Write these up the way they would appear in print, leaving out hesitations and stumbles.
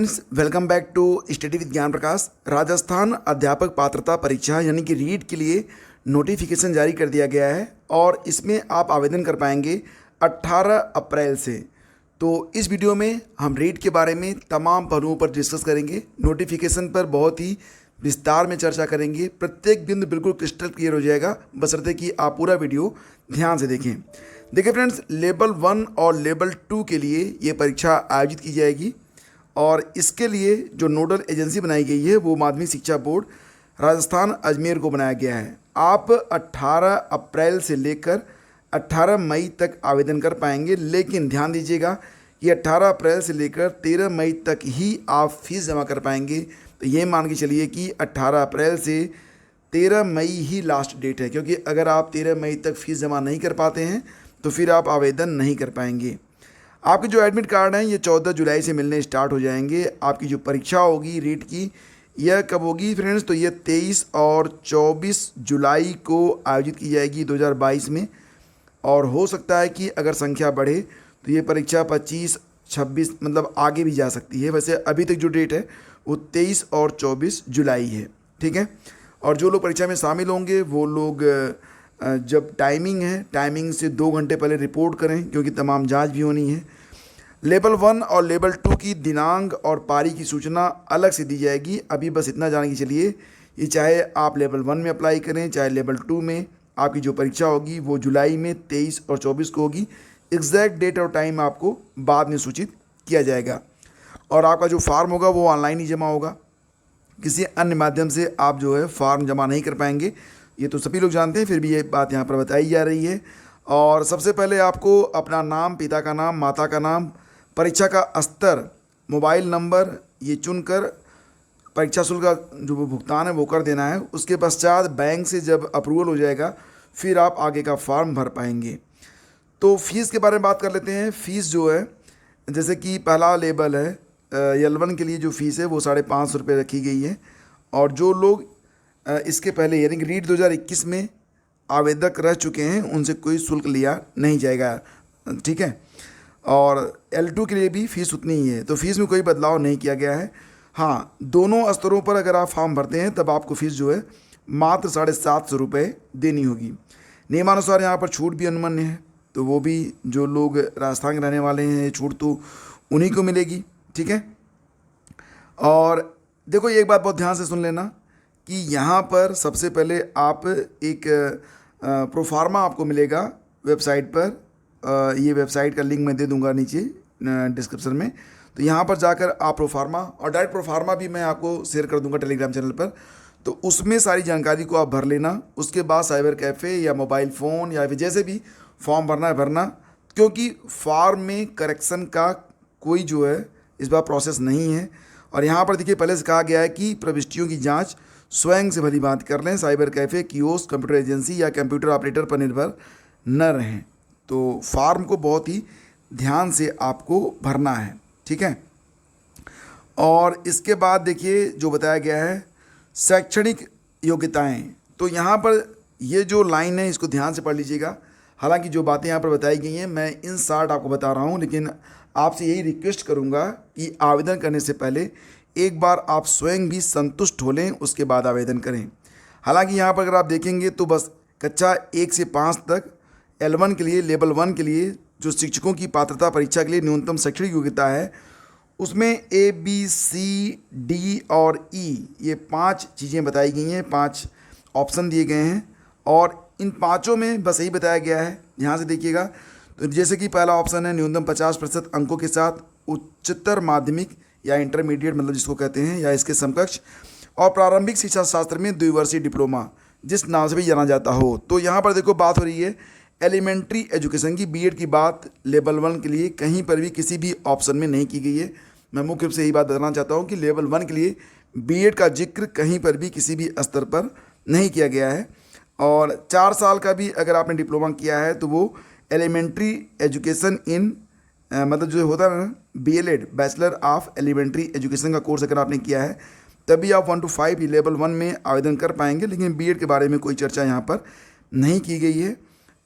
Welcome back to study with Gyan Prakash. Rajasthan अध्यापक पात्रता परीक्षा यानी कि रीट के लिए नोटिफिकेशन जारी कर दिया गया है और इसमें आप आवेदन कर पाएंगे 18 अप्रैल से। तो इस वीडियो में हम रीट के बारे में तमाम पहलुओं पर डिस्कस करेंगे। नोटिफिकेशन पर बहुत ही विस्तार में चर्चा करेंगे। प्रत्येक बिंदु बिल्कुल क्रिस्टल क्लियर हो जाएगा, बशर्ते कि आप पूरा वीडियो ध्यान से देखें। देखिए फ्रेंड्स, लेवल 1 और लेवल 2 के लिए ये परीक्षा आयोजित की जाएगी और इसके लिए जो नोडल एजेंसी बनाई गई है वो माध्यमिक शिक्षा बोर्ड राजस्थान अजमेर को बनाया गया है। आप 18 अप्रैल से लेकर 18 मई तक आवेदन कर पाएंगे, लेकिन ध्यान दीजिएगा कि 18 अप्रैल से लेकर 13 मई तक ही आप फीस जमा कर पाएंगे। तो ये मान के चलिए कि 18 अप्रैल से 13 मई ही लास्ट डेट है, क्योंकि अगर आप 13 मई तक फीस जमा नहीं कर पाते हैं तो फिर आप आवेदन नहीं कर पाएंगे। आपके जो एडमिट कार्ड हैं ये 14 जुलाई से मिलने स्टार्ट हो जाएंगे। आपकी जो परीक्षा होगी रीट की, यह कब होगी फ्रेंड्स? तो ये 23 और 24 जुलाई को आयोजित की जाएगी 2022 में। और हो सकता है कि अगर संख्या बढ़े तो ये परीक्षा 25, 26 मतलब आगे भी जा सकती है। वैसे अभी तक जो डेट है वो 23 और 24 जुलाई है, ठीक है। और जो लोग परीक्षा में शामिल होंगे वो लोग जब टाइमिंग है, टाइमिंग से 2 घंटे पहले रिपोर्ट करें, क्योंकि तमाम जांच भी होनी है। लेवल 1 और लेवल 2 की दिनांक और पारी की सूचना अलग से दी जाएगी। अभी बस इतना जान के चलिए, ये चाहे आप लेवल 1 में अप्लाई करें चाहे लेवल 2 में, आपकी जो परीक्षा होगी वो जुलाई में 23 और 24 को होगी। एग्जैक्ट डेट और टाइम आपको बाद में सूचित किया जाएगा। और आपका जो फार्म होगा वो ऑनलाइन ही जमा होगा, किसी अन्य माध्यम से आप जो है फॉर्म जमा नहीं कर पाएंगे। ये तो सभी लोग जानते हैं, फिर भी ये बात यहाँ पर बताई जा रही है। और सबसे पहले आपको अपना नाम, पिता का नाम, माता का नाम, परीक्षा का स्तर, मोबाइल नंबर ये चुनकर परीक्षा शुल्क का जो भुगतान है वो कर देना है। उसके पश्चात बैंक से जब अप्रूवल हो जाएगा फिर आप आगे का फॉर्म भर पाएंगे। तो फीस के बारे में बात कर लेते हैं। फ़ीस जो है, जैसे कि पहला लेवल है L1 के लिए जो फ़ीस है वो 550 रुपये रखी गई है। और जो लोग इसके पहले यानी कि रीट 2021 में आवेदक रह चुके हैं उनसे कोई शुल्क लिया नहीं जाएगा, ठीक है। और L2 के लिए भी फ़ीस उतनी ही है, तो फीस में कोई बदलाव नहीं किया गया है। हाँ, दोनों स्तरों पर अगर आप फॉर्म भरते हैं तब आपको फ़ीस जो है मात्र 750 रुपये देनी होगी। नियमानुसार यहाँ पर छूट भी अनुमन्य है, तो वो भी जो लोग राजस्थान के रहने वाले हैं छूट तो उन्हीं को मिलेगी, ठीक है। और देखो, ये एक बात बहुत ध्यान से सुन लेना कि यहाँ पर सबसे पहले आप एक प्रोफार्मा आपको मिलेगा वेबसाइट पर। ये वेबसाइट का लिंक मैं दे दूंगा नीचे डिस्क्रिप्शन में। तो यहाँ पर जाकर आप प्रोफार्मा, और डायरेक्ट प्रोफार्मा भी मैं आपको शेयर कर दूंगा टेलीग्राम चैनल पर, तो उसमें सारी जानकारी को आप भर लेना। उसके बाद साइबर कैफ़े या मोबाइल फ़ोन या फिर जैसे भी फॉर्म भरना है भरना, क्योंकि फॉर्म में करेक्शन का कोई जो है इस बार प्रोसेस नहीं है। और यहाँ पर देखिए पहले से कहा गया है कि प्रविष्टियों की जांच स्वयं से भली बात कर लें, cyber cafe, kiosk, computer agency या कंप्यूटर ऑपरेटर पर निर्भर न रहें। तो फॉर्म को बहुत ही ध्यान से आपको भरना है, ठीक है। और इसके बाद देखिए जो बताया गया है शैक्षणिक योग्यताएं, तो यहाँ पर ये जो लाइन है इसको ध्यान से पढ़ लीजिएगा। हालांकि जो बातें यहाँ पर बताई गई हैं मैं इन शार्ट आपको बता रहा हूँ, लेकिन आपसे यही रिक्वेस्ट करूँगा कि आवेदन करने से पहले एक बार आप स्वयं भी संतुष्ट हो लें, उसके बाद आवेदन करें। हालांकि यहाँ पर अगर आप देखेंगे तो बस कक्षा 1 से 5 तक L1 के लिए, लेवल 1 के लिए जो शिक्षकों की पात्रता परीक्षा के लिए न्यूनतम शैक्षणिक योग्यता है उसमें ABCD और E ये 5 चीज़ें बताई गई हैं, 5 ऑप्शन दिए गए हैं। और इन पाँचों में बस यही बताया गया है, ध्यान से देखिएगा। तो जैसे कि पहला ऑप्शन है न्यूनतम 50% अंकों के साथ उच्चतर माध्यमिक या इंटरमीडिएट मतलब जिसको कहते हैं या इसके समकक्ष, और प्रारंभिक शिक्षा शास्त्र में द्विवर्षीय डिप्लोमा जिस नाम से भी जाना जाता हो। तो यहाँ पर देखो बात हो रही है एलिमेंट्री एजुकेशन की, B.Ed की बात लेवल 1 के लिए कहीं पर भी किसी भी ऑप्शन में नहीं की गई है। मैं मुख्य रूप से यही बात बताना चाहता हूँ कि लेवल 1 के लिए B.Ed का जिक्र कहीं पर भी किसी भी स्तर पर नहीं किया गया है। और 4 साल का भी अगर आपने डिप्लोमा किया है तो वो एलिमेंट्री एजुकेशन इन मतलब जो होता है ना BLED, bachelor of elementary education का कोर्स अगर आपने किया है तभी आप 1 to 5 लेवल 1 में आवेदन कर पाएंगे। लेकिन B.Ed के बारे में कोई चर्चा यहाँ पर नहीं की गई है।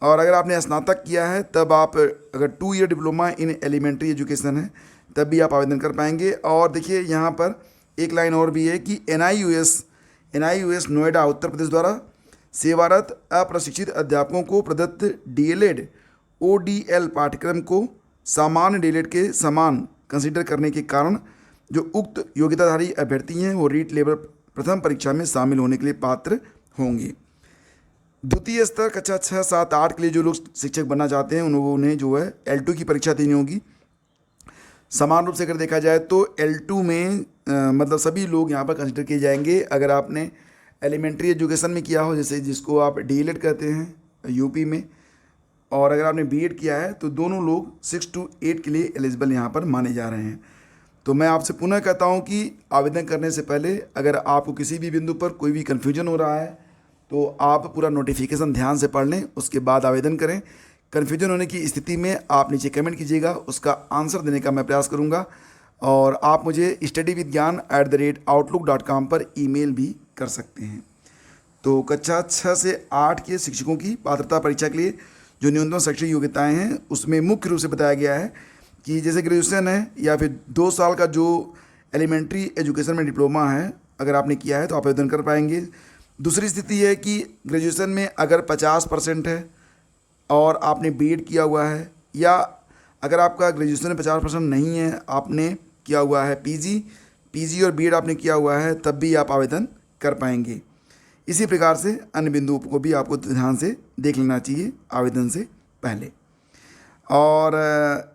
और अगर आपने स्नातक किया है तब आप अगर 2 year diploma in elementary education है, तब भी आप आवेदन कर पाएंगे। और देखिए यहाँ पर एक लाइन और भी है कि NIUS नोएडा उत्तर प्रदेश द्वारा सेवारत अप्रशिक्षित अध्यापकों को प्रदत्त DLED ODL पाठ्यक्रम को सामान्य DLED के समान कंसीडर करने के कारण जो उक्त योग्यताधारी अभ्यर्थी हैं वो रीट लेवल प्रथम परीक्षा में शामिल होने के लिए पात्र होंगे। द्वितीय स्तर कक्षा 6, 7, 8 के लिए जो लोग शिक्षक बनना चाहते हैं उन्हें जो है L2 की परीक्षा देनी होगी। समान रूप से अगर देखा जाए तो L2 में मतलब सभी लोग यहाँ पर कंसिडर किए जाएंगे। अगर आपने एलिमेंट्री एजुकेशन में किया हो, जैसे जिसको आप DLED कहते हैं यूपी में, और अगर आपने B.Ed किया है तो दोनों लोग 6 to 8 के लिए एलिजिबल यहाँ पर माने जा रहे हैं। तो मैं आपसे पुनः कहता हूँ कि आवेदन करने से पहले अगर आपको किसी भी बिंदु पर कोई भी कन्फ्यूजन हो रहा है तो आप पूरा नोटिफिकेशन ध्यान से पढ़ लें, उसके बाद आवेदन करें। कन्फ्यूजन होने की स्थिति में आप नीचे कमेंट कीजिएगा, उसका आंसर देने का मैं प्रयास करूँगा। और आप मुझे studyvidgyan@outlook.com पर ईमेल भी कर सकते हैं। तो कक्षा 6 से 8 के शिक्षकों की पात्रता परीक्षा के लिए जो न्यूनतम शैक्षणिक योग्यताएं हैं उसमें मुख्य रूप से बताया गया है कि जैसे ग्रेजुएशन है या फिर 2 साल का जो एलिमेंट्री एजुकेशन में डिप्लोमा है, अगर आपने किया है तो आप आवेदन कर पाएंगे। दूसरी स्थिति है कि ग्रेजुएशन में अगर 50% है और आपने B.Ed किया हुआ है, या अगर आपका ग्रेजुएशन में 50% नहीं है, आपने किया हुआ है PG और B.Ed आपने किया हुआ है, तब भी आप आवेदन कर पाएंगे। इसी प्रकार से अन्य बिंदुओं को भी आपको ध्यान से देख लेना चाहिए आवेदन से पहले। और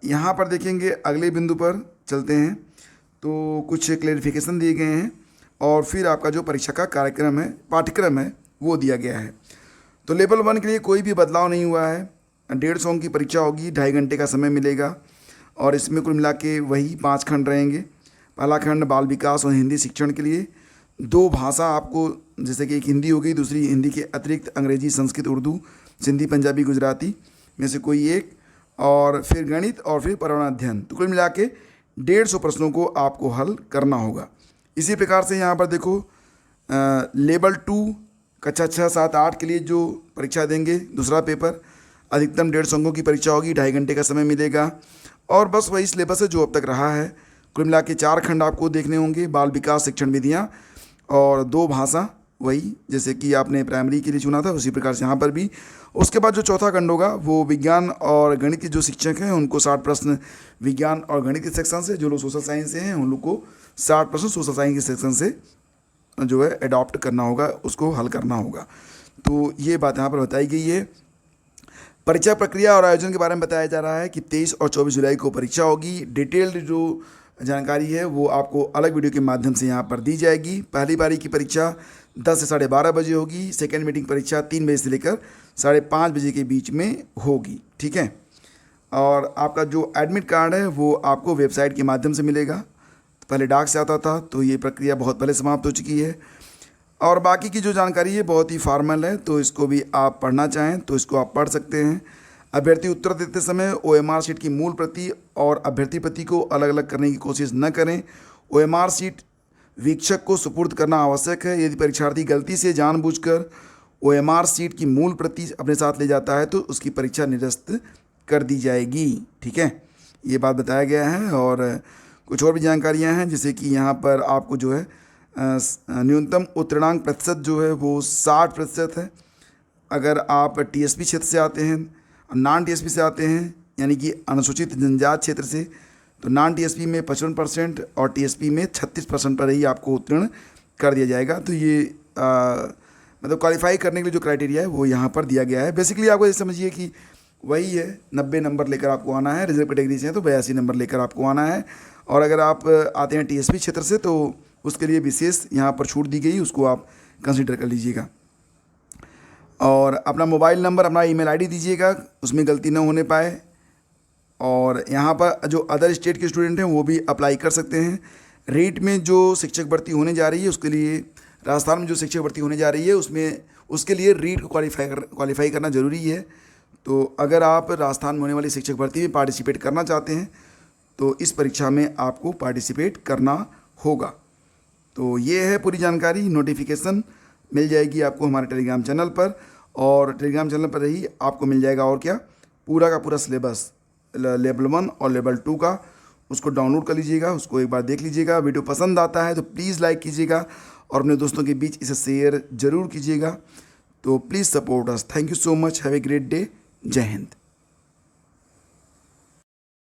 यहाँ पर देखेंगे अगले बिंदु पर चलते हैं तो कुछ क्लेरिफिकेशन दिए गए हैं और फिर आपका जो परीक्षा का पाठ्यक्रम है वो दिया गया है। तो लेवल 1 के लिए कोई भी बदलाव नहीं हुआ है। 150 अंक की परीक्षा होगी, 2.5 घंटे का समय मिलेगा और इसमें कुल मिला के वही 5 खंड रहेंगे। पहला खंड बाल विकास और हिंदी शिक्षण के लिए, 2 भाषा आपको, जैसे कि एक हिंदी हो गई, दूसरी हिंदी के अतिरिक्त अंग्रेजी, संस्कृत, उर्दू, सिंधी, पंजाबी, गुजराती में से कोई एक, और फिर गणित और फिर पर्यावरण अध्ययन। तो कुल मिला के 150 प्रश्नों को आपको हल करना होगा। इसी प्रकार से यहाँ पर देखो लेवल 2 कक्षा 6, 7, 8 के लिए जो परीक्षा देंगे, दूसरा पेपर, अधिकतम 150 अंकों की परीक्षा होगी, 2.5 घंटे का समय मिलेगा और बस वही सिलेबस है जो अब तक रहा है। कुल मिला के 4 खंड आपको देखने होंगे, बाल विकास, शिक्षण विधियाँ, और 2 भाषा, वही जैसे कि आपने प्राइमरी के लिए चुना था उसी प्रकार से यहाँ पर भी। उसके बाद जो चौथा खंड होगा वो विज्ञान और गणित के जो शिक्षक हैं उनको 60 प्रश्न विज्ञान और गणित के सेक्शन से, जो लोग सोशल साइंस से हैं उन लोग को 60 प्रश्न सोशल साइंस के सेक्शन से जो है अडॉप्ट करना होगा, उसको हल करना होगा। तो ये बात यहाँ पर बताई गई है। परीक्षा प्रक्रिया और आयोजन के बारे में बताया जा रहा है कि 23 और 24 जुलाई को परीक्षा होगी। डिटेल्ड जो जानकारी है वो आपको अलग वीडियो के माध्यम से यहाँ पर दी जाएगी। पहली बारी की परीक्षा 10 से 12:30 बजे होगी। सेकेंड मीटिंग परीक्षा 3 बजे से लेकर 5:30 बजे के बीच में होगी, ठीक है। और आपका जो एडमिट कार्ड है वो आपको वेबसाइट के माध्यम से मिलेगा। पहले डाक से आता था, तो ये प्रक्रिया बहुत पहले समाप्त हो चुकी है। और बाकी की जो जानकारी है बहुत ही फॉर्मल है, तो इसको भी आप पढ़ना चाहें तो इसको आप पढ़ सकते हैं। अभ्यर्थी उत्तर देते समय OMR शीट की मूल प्रति और अभ्यर्थी प्रति को अलग अलग करने की कोशिश न करें। OMR शीट वीक्षक को सुपुर्द करना आवश्यक है। यदि परीक्षार्थी गलती से जानबूझकर OMR शीट की मूल प्रति अपने साथ ले जाता है तो उसकी परीक्षा निरस्त कर दी जाएगी, ठीक है। ये बात बताया गया है। और कुछ और भी जानकारियां हैं, जैसे कि यहाँ पर आपको जो है न्यूनतम उत्तीर्णांक प्रतिशत जो है वो 60% है। अगर आप TSP क्षेत्र से आते हैं, नॉन TSP से आते हैं, यानी कि अनुसूचित जनजाति क्षेत्र से, तो नॉन TSP में 55% और TSP में 36% पर ही आपको उत्तीर्ण कर दिया जाएगा। तो ये मतलब क्वालिफाई करने के लिए जो क्राइटेरिया है वो यहाँ पर दिया गया है। बेसिकली आपको ये समझिए कि वही है, 90 नंबर लेकर आपको आना है। रिजर्व कैटेगरी से हैं तो 82 नंबर लेकर आपको आना है। और अगर आप आते हैं TSP क्षेत्र से तो उसके लिए विशेष यहाँ पर छूट दी गई, उसको आप कंसिडर कर लीजिएगा। और अपना मोबाइल नंबर, अपना ईमेल आईडी दीजिएगा, उसमें गलती न होने पाए। और यहाँ पर जो अदर स्टेट के स्टूडेंट हैं वो भी अप्लाई कर सकते हैं। रीट में जो शिक्षक भर्ती होने जा रही है उसके लिए, राजस्थान में जो शिक्षक भर्ती होने जा रही है उसमें उसके लिए रीट को क्वालिफाई करना ज़रूरी है। तो अगर आप राजस्थान में होने वाली शिक्षक भर्ती में पार्टिसिपेट करना चाहते हैं तो इस परीक्षा में आपको पार्टिसिपेट करना होगा। तो ये है पूरी जानकारी। नोटिफिकेशन मिल जाएगी आपको हमारे टेलीग्राम चैनल पर, और टेलीग्राम चैनल पर ही आपको मिल जाएगा और क्या, पूरा का पूरा सिलेबस लेवल 1 और लेवल 2 का, उसको डाउनलोड कर लीजिएगा, उसको एक बार देख लीजिएगा। वीडियो पसंद आता है तो प्लीज़ लाइक कीजिएगा और अपने दोस्तों के बीच इसे शेयर ज़रूर कीजिएगा। तो please support us. Thank you so much. Have a great day. जय हिंद।